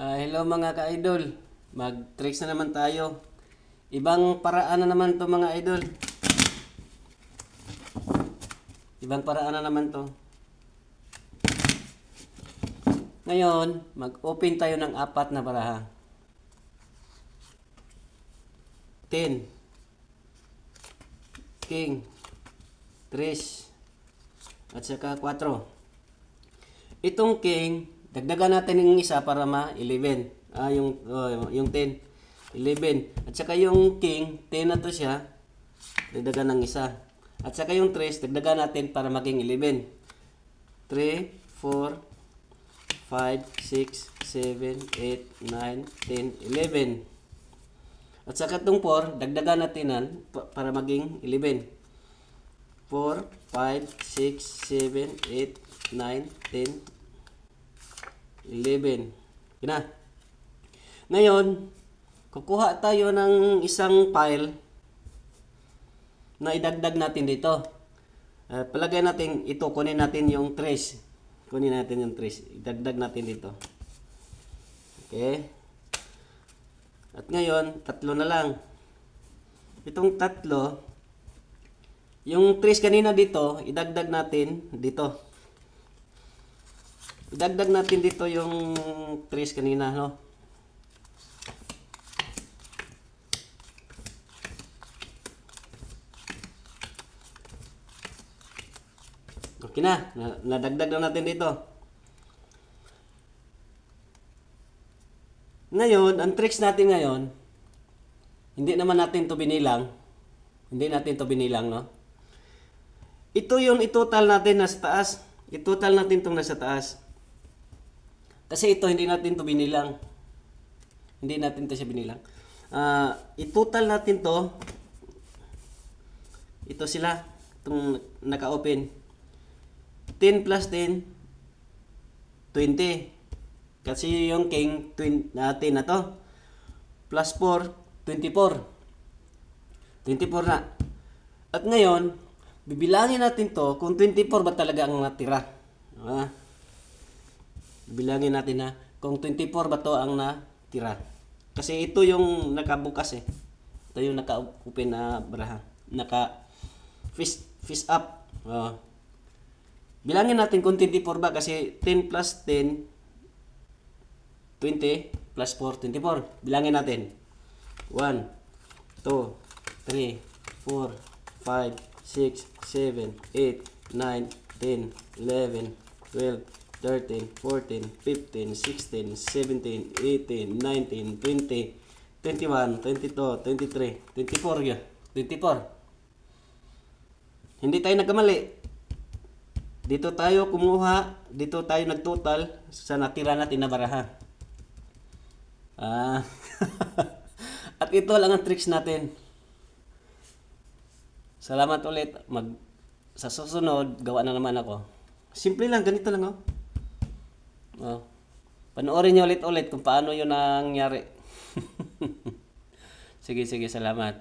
Hello mga ka-idol. Mag-tricks na naman tayo. Ibang paraan na naman to mga idol. Ibang paraan na naman to. Ngayon, mag-open tayo ng apat na baraha. 10, King, 3, at saka 4. Itong King, dagdagan natin yung isa para ma-11. Yung 10. 11. At saka yung King, 10 na to siya. Dagdagan ng isa. At saka yung 3, dagdagan natin para maging 11. 3, 4, 5, 6, 7, 8, 9, 10, 11. At saka itong 4, dagdagan natin para maging 11. 4, 5, 6, 7, 8, 9, 10, 11. Yun na. Ngayon, kukuha tayo ng isang file na idagdag natin dito. Palagay natin ito, kunin natin yung trace. Kunin natin yung trace. Idagdag natin dito. Okay. At ngayon, tatlo na lang. Itong tatlo, yung trace kanina dito, idagdag natin dito. Idagdag natin dito yung trace kanina, no? Okay na, nadagdag na natin dito. Ngayon, ang tricks natin ngayon, hindi naman natin to binilang. Hindi natin to binilang, no? Ito yung itotal natin nasa taas. Itotal natin itong nasa taas. Kasi ito, hindi natin to binilang. Hindi natin to siya binilang. Itotal natin to. Ito sila. Itong naka-open. 10 plus 10, 20. Kasi yung King natin na to. Plus 4, 24. 24 na. At ngayon, bibilangin natin to kung 24 ba talaga ang natira. Bibilangin natin na kung 24 ba to ang natira. Kasi ito yung nakabukas eh. Ito yung naka-open na baraha. Naka-fish up. Bilangin natin kung 24 ba kasi 10 plus 10, 20 plus 4, 24. Bilangin natin. 1, 2, 3, 4, 5, 6, 7, 8, 9, 10, 11, 12, 13, 14, 15, 16, 17, 18, 19, 20, 21, 22, 23, 24 yun. 24. Hindi tayo nagkamali. Dito tayo kumuha, dito tayo nagtotal sa natira natin na baraha. At ito lang ang tricks natin. Salamat ulit. Sa susunod, gawa na naman ako. Simple lang, ganito lang Panoorin niyo ulit-ulit kung paano yun nangyari. Sige, salamat.